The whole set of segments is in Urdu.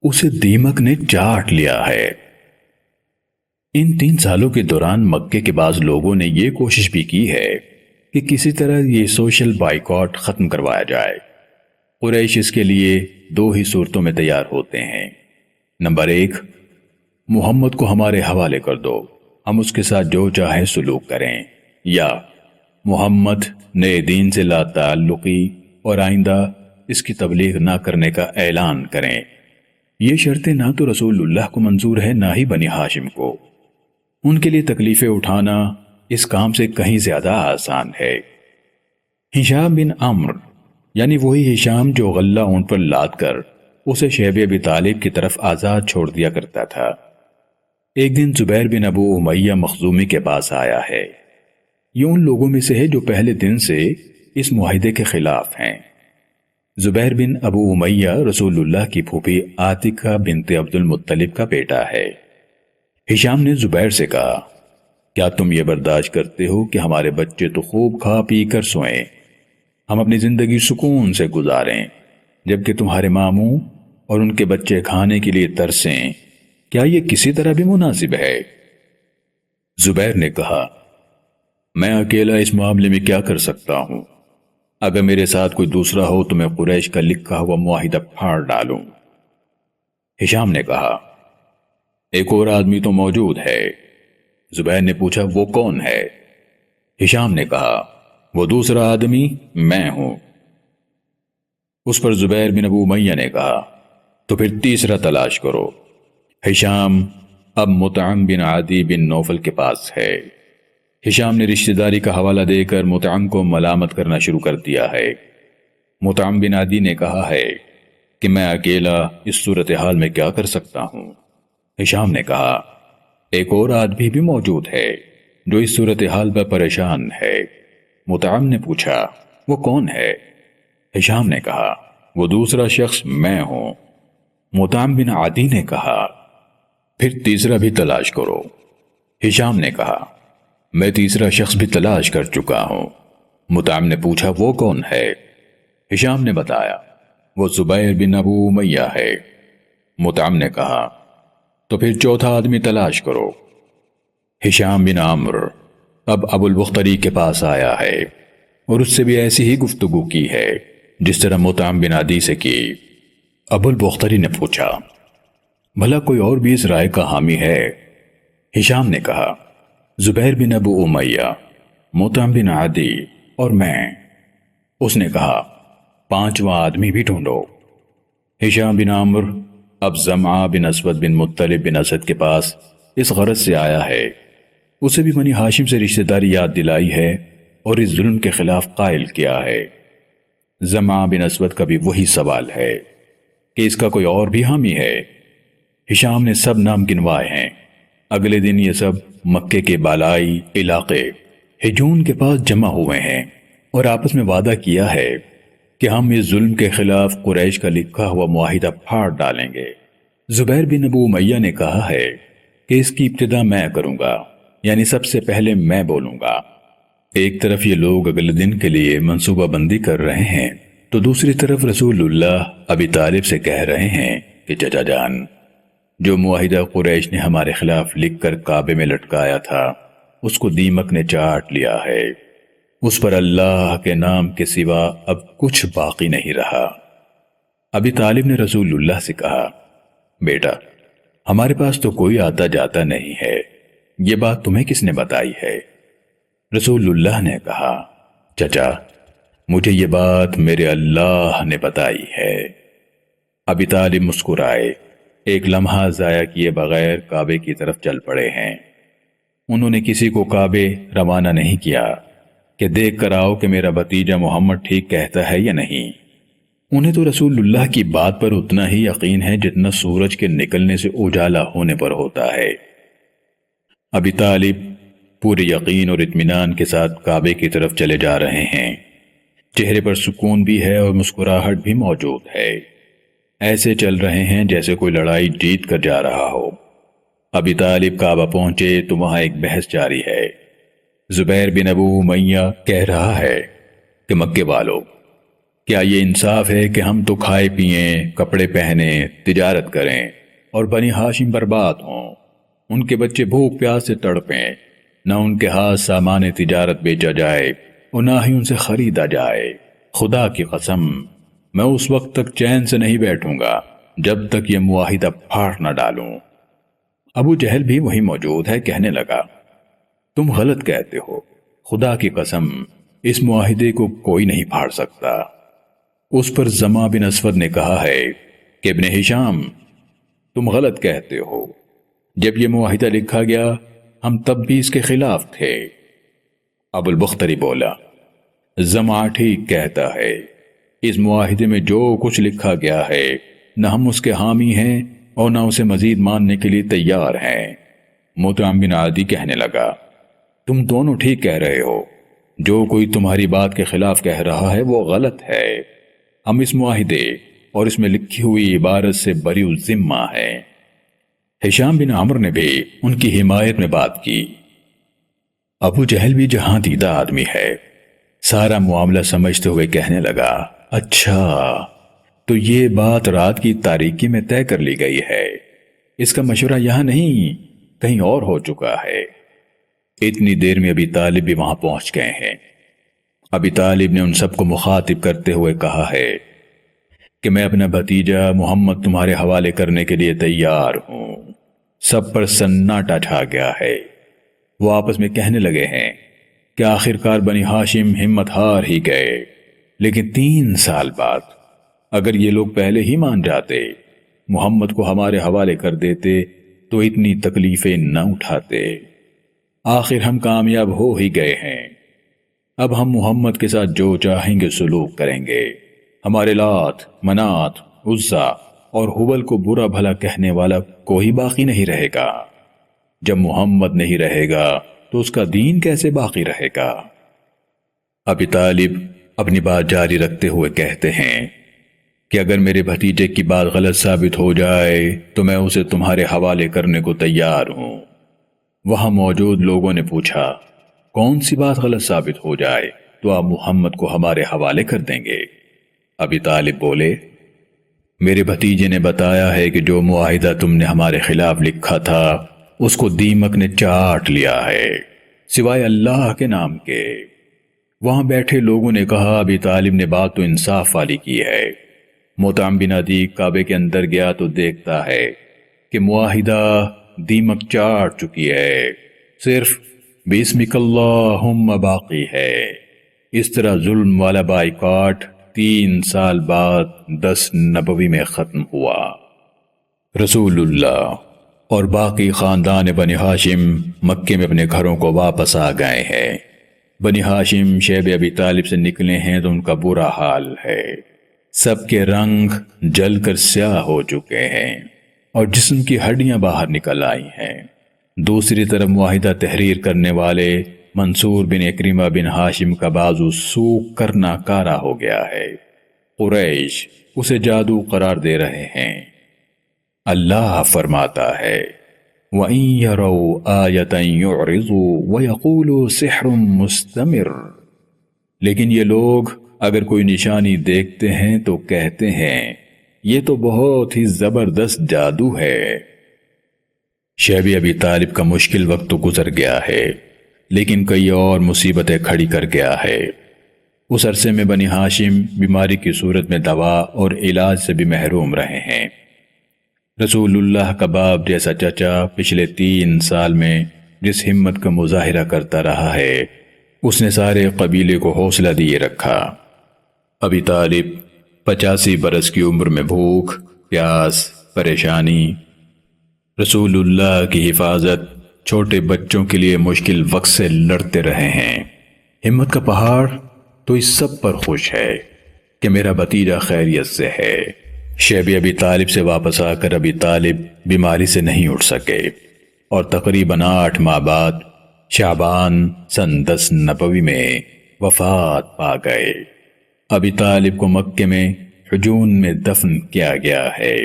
اسے دیمک نے چاٹ لیا ہے۔ ان 3 سالوں کے دوران مکے کے بعض لوگوں نے یہ کوشش بھی کی ہے کہ کسی طرح یہ سوشل بائیکاٹ ختم کروایا جائے۔ قریش اس کے لیے 2 ہی صورتوں میں تیار ہوتے ہیں۔ نمبر 1، محمد کو ہمارے حوالے کر دو، ہم اس کے ساتھ جو چاہے سلوک کریں، یا محمد نئے دین سے لا تعلقی اور آئندہ اس کی تبلیغ نہ کرنے کا اعلان کریں۔ یہ شرطیں نہ تو رسول اللہ کو منظور ہے نہ ہی بنی ہاشم کو۔ ان کے لیے تکلیفیں اٹھانا اس کام سے کہیں زیادہ آسان ہے۔ ہشام بن عمرو، یعنی وہی ہشام جو غلہ اونٹ پر لاد کر اسے شیب ابی طالب کی طرف آزاد چھوڑ دیا کرتا تھا، ایک دن زبیر بن ابو امیہ مخزومی کے پاس آیا ہے۔ یہ ان لوگوں میں سے ہے جو پہلے دن سے اس معاہدے کے خلاف ہیں۔ زبیر بن ابو امیہ رسول اللہ کی پھوپھی عاتکہ بنت عبد المطلب کا بیٹا ہے۔ ہشام نے زبیر سے کہا، کیا تم یہ برداشت کرتے ہو کہ ہمارے بچے تو خوب کھا پی کر سوئیں، ہم اپنی زندگی سکون سے گزاریں، جبکہ تمہارے ماموں اور ان کے بچے کھانے کے لیے ترسیں؟ کیا یہ کسی طرح بھی مناسب ہے؟ زبیر نے کہا، میں اکیلا اس معاملے میں کیا کر سکتا ہوں؟ اگر میرے ساتھ کوئی دوسرا ہو تو میں قریش کا لکھا ہوا معاہدہ پھاڑ ڈالوں۔ ہشام نے کہا، ایک اور آدمی تو موجود ہے۔ زبیر نے پوچھا، وہ کون ہے؟ ہشام نے کہا، وہ دوسرا آدمی میں ہوں۔ اس پر زبیر بن ابو امیہ نے کہا، تو پھر تیسرا تلاش کرو۔ ہشام اب مطعم بن عدی بن نوفل کے پاس ہے۔ ہشام نے رشتہ داری کا حوالہ دے کر مطعم کو ملامت کرنا شروع کر دیا ہے۔ مطعم بن عدی نے کہا ہے کہ میں اکیلا اس صورتحال میں کیا کر سکتا ہوں؟ ہشام نے کہا، ایک اور آدمی بھی موجود ہے جو اس صورتحال پر پریشان ہے۔ مطعم نے پوچھا، وہ کون ہے؟ ہشام نے کہا، وہ دوسرا شخص میں ہوں۔ مطعم بن عدی نے کہا، پھر تیسرا بھی تلاش کرو۔ ہشام نے کہا، میں تیسرا شخص بھی تلاش کر چکا ہوں۔ مطعم نے پوچھا، وہ کون ہے؟ ہشام نے بتایا، وہ زبیر بن ابو امیہ ہے۔ مطعم نے کہا، تو پھر چوتھا آدمی تلاش کرو۔ ہشام بن عمرو اب ابو البختری کے پاس آیا ہے اور اس سے بھی ایسی ہی گفتگو کی ہے جس طرح مطعم بن عدی سے کی۔ ابو البختری نے پوچھا، بھلا کوئی اور بھی اس رائے کا حامی ہے؟ ہشام نے کہا، زبیر بن ابو امیہ، مطعم بن عدی اور میں۔ اس نے کہا، پانچواں آدمی بھی ڈھونڈو۔ ہشام بن عمرو اب زمعہ بن اسود بن مطلب بن اسد کے پاس اس غرض سے آیا ہے، اسے بھی بنی ہاشم سے رشتہ داری یاد دلائی ہے اور اس ظلم کے خلاف قائل کیا ہے۔ زمعہ بن اسود کا بھی وہی سوال ہے کہ اس کا کوئی اور بھی حامی ہے؟ ہشام نے سب نام گنوائے ہیں۔ اگلے دن یہ سب مکے کے بالائی علاقے ہجون کے پاس جمع ہوئے ہیں اور آپس میں وعدہ کیا ہے کہ ہم اس ظلم کے خلاف قریش کا لکھا ہوا معاہدہ پھاڑ ڈالیں گے۔ زبیر بن ابو امیہ نے کہا ہے کہ اس کی ابتدا میں کروں گا، یعنی سب سے پہلے میں بولوں گا۔ ایک طرف یہ لوگ اگلے دن کے لیے منصوبہ بندی کر رہے ہیں تو دوسری طرف رسول اللہ ابی طالب سے کہہ رہے ہیں کہ چچا جان، جو معاہدہ قریش نے ہمارے خلاف لکھ کر کعبے میں لٹکایا تھا اس کو دیمک نے چاٹ لیا ہے، اس پر اللہ کے نام کے سوا اب کچھ باقی نہیں رہا۔ ابی طالب نے رسول اللہ سے کہا، بیٹا ہمارے پاس تو کوئی آتا جاتا نہیں ہے، یہ بات تمہیں کس نے بتائی ہے؟ رسول اللہ نے کہا، چچا مجھے یہ بات میرے اللہ نے بتائی ہے۔ ابی طالب مسکرائے، ایک لمحہ ضائع کیے بغیر کعبے کی طرف چل پڑے ہیں۔ انہوں نے کسی کو کعبے روانہ نہیں کیا کہ دیکھ کر آؤ کہ میرا بھتیجا محمد ٹھیک کہتا ہے یا نہیں۔ انہیں تو رسول اللہ کی بات پر اتنا ہی یقین ہے جتنا سورج کے نکلنے سے اجالا ہونے پر ہوتا ہے۔ ابی طالب پورے یقین اور اطمینان کے ساتھ کعبے کی طرف چلے جا رہے ہیں، چہرے پر سکون بھی ہے اور مسکراہٹ بھی موجود ہے، ایسے چل رہے ہیں جیسے کوئی لڑائی جیت کر جا رہا ہو۔ ابی طالب کعبہ پہنچے تو وہاں ایک بحث جاری ہے۔ زبیر بن ابو امیہ کہہ رہا ہے کہ مکے والو، کیا یہ انصاف ہے کہ ہم تو کھائے پئیں، کپڑے پہنیں، تجارت کریں اور بنی ہاشم برباد ہوں؟ ان کے بچے بھوک پیاس سے تڑپیں، نہ ان کے ہاتھ سامان تجارت بیچا جائے اور نہ ہی ان سے خریدا جائے۔ خدا کی قسم، میں اس وقت تک چین سے نہیں بیٹھوں گا جب تک یہ معاہدہ پھاڑ نہ ڈالوں۔ ابو جہل بھی وہیں موجود ہے، کہنے لگا، تم غلط کہتے ہو، خدا کی قسم اس معاہدے کو کوئی نہیں پھاڑ سکتا۔ اس پر زما بن اسود نے کہا ہے کہ ابن ہشام، تم غلط کہتے ہو، جب یہ معاہدہ لکھا گیا ہم تب بھی اس کے خلاف تھے۔ ابو البختری بولا، زما ٹھیک کہتا ہے، اس معاہدے میں جو کچھ لکھا گیا ہے نہ ہم اس کے حامی ہیں اور نہ اسے مزید ماننے کے لیے تیار ہیں۔ مطعم بن عدی کہنے لگا، تم دونوں ٹھیک کہہ رہے ہو، جو کوئی تمہاری بات کے خلاف کہہ رہا ہے وہ غلط ہے۔ ہم اس معاہدے اور اس میں لکھی ہوئی عبارت سے بری الذمہ ہیں۔ ہشام بن عمرو نے بھی ان کی حمایت میں بات کی۔ ابو جہل بھی جہاں دیدہ آدمی ہے، سارا معاملہ سمجھتے ہوئے کہنے لگا، اچھا تو یہ بات رات کی تاریکی میں طے کر لی گئی ہے، اس کا مشورہ یہاں نہیں کہیں اور ہو چکا ہے۔ اتنی دیر میں ابی طالب بھی وہاں پہنچ گئے ہیں۔ ابی طالب نے ان سب کو مخاطب کرتے ہوئے کہا ہے کہ میں اپنا بھتیجا محمد تمہارے حوالے کرنے کے لیے تیار ہوں۔ سب پر سناٹا چھا گیا ہے۔ وہ آپس میں کہنے لگے ہیں کہ آخرکار بنی ہاشم ہمت ہار ہی گئے، لیکن 3 سال بعد اگر یہ لوگ پہلے ہی مان جاتے، محمد کو ہمارے حوالے کر دیتے تو اتنی تکلیفیں نہ اٹھاتے۔ آخر ہم کامیاب ہو ہی گئے ہیں، اب ہم محمد کے ساتھ جو چاہیں گے سلوک کریں گے۔ ہمارے لات، منات، عزا اور حبل کو برا بھلا کہنے والا کوئی باقی نہیں رہے گا۔ جب محمد نہیں رہے گا تو اس کا دین کیسے باقی رہے گا؟ ابی طالب اپنی بات جاری رکھتے ہوئے کہتے ہیں کہ اگر میرے بھتیجے کی بات غلط ثابت ہو جائے تو میں اسے تمہارے حوالے کرنے کو تیار ہوں۔ وہاں موجود لوگوں نے پوچھا، کون سی بات غلط ثابت ہو جائے تو آپ محمد کو ہمارے حوالے کر دیں گے؟ ابی طالب بولے، میرے بھتیجے نے بتایا ہے کہ جو معاہدہ تم نے ہمارے خلاف لکھا تھا اس کو دیمک نے چاٹ لیا ہے، سوائے اللہ کے نام کے۔ وہاں بیٹھے لوگوں نے کہا، ابی طالب نے بات تو انصاف والی کی ہے۔ مطعم بن عدی کعبے کے اندر گیا تو دیکھتا ہے کہ معاہدہ دیمک چاٹ چکی ہے، صرف بسمک اللہم باقی ہے۔ اس طرح ظلم والا بائیکاٹ 3 سال بعد 10 نبوی میں ختم ہوا۔ رسول اللہ اور باقی خاندان بنی ہاشم مکے میں اپنے گھروں کو واپس آ گئے ہیں۔ بنی ہاشم شیب ابی طالب سے نکلے ہیں تو ان کا برا حال ہے، سب کے رنگ جل کر سیاہ ہو چکے ہیں اور جسم کی ہڈیاں باہر نکل آئی ہیں۔ دوسری طرف معاہدہ تحریر کرنے والے منصور بن اکرمہ بن ہاشم کا بازو سوکھ کر ناکارہ ہو گیا ہے۔ قریش اسے جادو قرار دے رہے ہیں۔ اللہ فرماتا ہے، وَإِن يَرَوْا آيَةً يُعْرِضُوا وَيَقُولُوا سِحْرٌ مُسْتَمِرٌ، لیکن یہ لوگ اگر کوئی نشانی دیکھتے ہیں تو کہتے ہیں یہ تو بہت ہی زبردست جادو ہے۔ شیب ابی طالب کا مشکل وقت تو گزر گیا ہے، لیکن کئی اور مصیبتیں کھڑی کر گیا ہے۔ اس عرصے میں بنی ہاشم بیماری کی صورت میں دوا اور علاج سے بھی محروم رہے ہیں۔ رسول اللہ کا باپ جیسا چچا پچھلے 3 سال میں جس ہمت کا مظاہرہ کرتا رہا ہے، اس نے سارے قبیلے کو حوصلہ دیے رکھا۔ ابی طالب 85 برس کی عمر میں بھوک، پیاس، پریشانی، رسول اللہ کی حفاظت، چھوٹے بچوں کے لیے مشکل وقت سے لڑتے رہے ہیں۔ ہمت کا پہاڑ تو اس سب پر خوش ہے کہ میرا بھتیجا خیریت سے ہے۔ شیب ابی طالب سے واپس آ کر ابی طالب بیماری سے نہیں اٹھ سکے اور تقریباً 8 ماہ بعد شعبان سن 10 نبوی میں وفات پا گئے۔ ابی طالب کو مکے میں حجون میں دفن کیا گیا ہے۔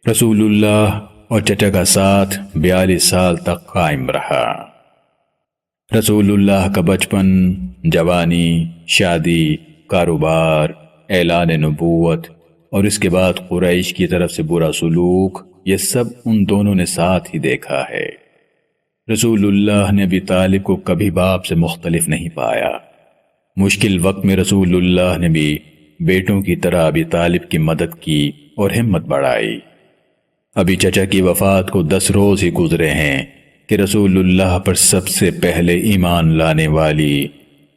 رسول اللہ اور چچا کا ساتھ 42 سال تک قائم رہا۔ رسول اللہ کا بچپن، جوانی، شادی، کاروبار، اعلان نبوت اور اس کے بعد قریش کی طرف سے برا سلوک، یہ سب ان دونوں نے ساتھ ہی دیکھا ہے۔ رسول اللہ نے ابی طالب کو کبھی باپ سے مختلف نہیں پایا۔ مشکل وقت میں رسول اللہ نے بھی بیٹوں کی طرح ابی طالب کی مدد کی اور ہمت بڑھائی۔ ابھی چچا کی وفات کو 10 روز ہی گزرے ہیں کہ رسول اللہ پر سب سے پہلے ایمان لانے والی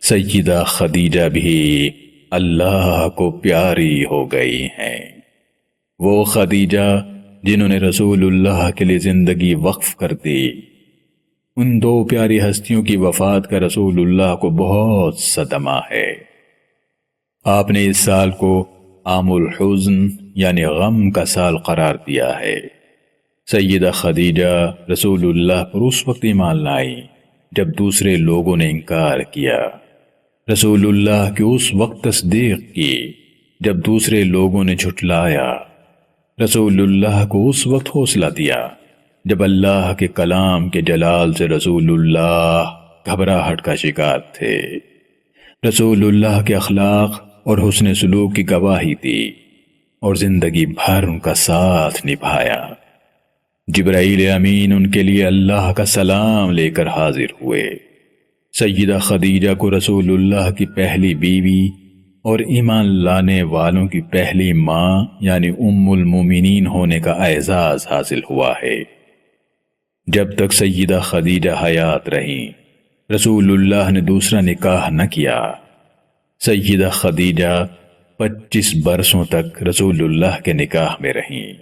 سیدہ خدیجہ بھی اللہ کو پیاری ہو گئی ہیں۔ وہ خدیجہ جنہوں نے رسول اللہ کے لیے زندگی وقف کر دی۔ ان دو پیاری ہستیوں کی وفات کا رسول اللہ کو بہت صدمہ ہے۔ آپ نے اس سال کو عام الحزن یعنی غم کا سال قرار دیا ہے۔ سیدہ خدیجہ رسول اللہ پر اس وقت ایمان لائی جب دوسرے لوگوں نے انکار کیا، رسول اللہ کی اس وقت تصدیق کی جب دوسرے لوگوں نے جھٹلایا، رسول اللہ کو اس وقت حوصلہ دیا جب اللہ کے کلام کے جلال سے رسول اللہ گھبراہٹ کا شکار تھے، رسول اللہ کے اخلاق اور حسن سلوک کی گواہی دی اور زندگی بھر ان کا ساتھ نبھایا۔ جبرائیل امین ان کے لیے اللہ کا سلام لے کر حاضر ہوئے۔ سیدہ خدیجہ کو رسول اللہ کی پہلی بیوی اور ایمان لانے والوں کی پہلی ماں یعنی ام المومنین ہونے کا اعزاز حاصل ہوا ہے۔ جب تک سیدہ خدیجہ حیات رہیں، رسول اللہ نے دوسرا نکاح نہ کیا۔ سیدہ خدیجہ 25 برسوں تک رسول اللہ کے نکاح میں رہیں۔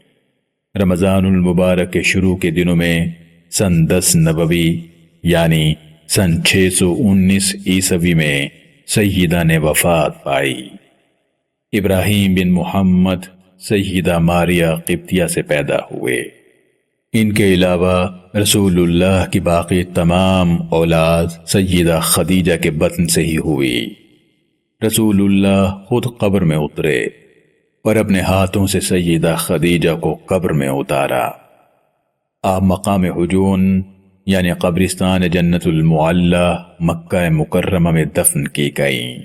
رمضان المبارک کے شروع کے دنوں میں سن 10 نبوی یعنی سن 619 عیسوی میں سیدہ نے وفات پائی۔ ابراہیم بن محمد سیدہ ماریہ قبطیہ سے پیدا ہوئے۔ ان کے علاوہ رسول اللہ کی باقی تمام اولاد سیدہ خدیجہ کے بطن سے ہی ہوئی۔ رسول اللہ خود قبر میں اترے اور اپنے ہاتھوں سے سیدہ خدیجہ کو قبر میں اتارا۔ آپ مقام حجون یعنی قبرستان جنت المعلی مکہ مکرمہ میں دفن کی گئیں۔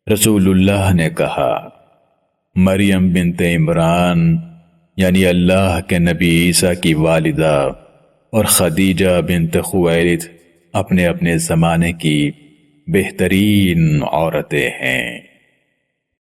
رسول اللہ نے کہا، مریم بنت عمران یعنی اللہ کے نبی عیسیٰ کی والدہ اور خدیجہ بنت خویلد اپنے اپنے زمانے کی بہترین عورتیں ہیں۔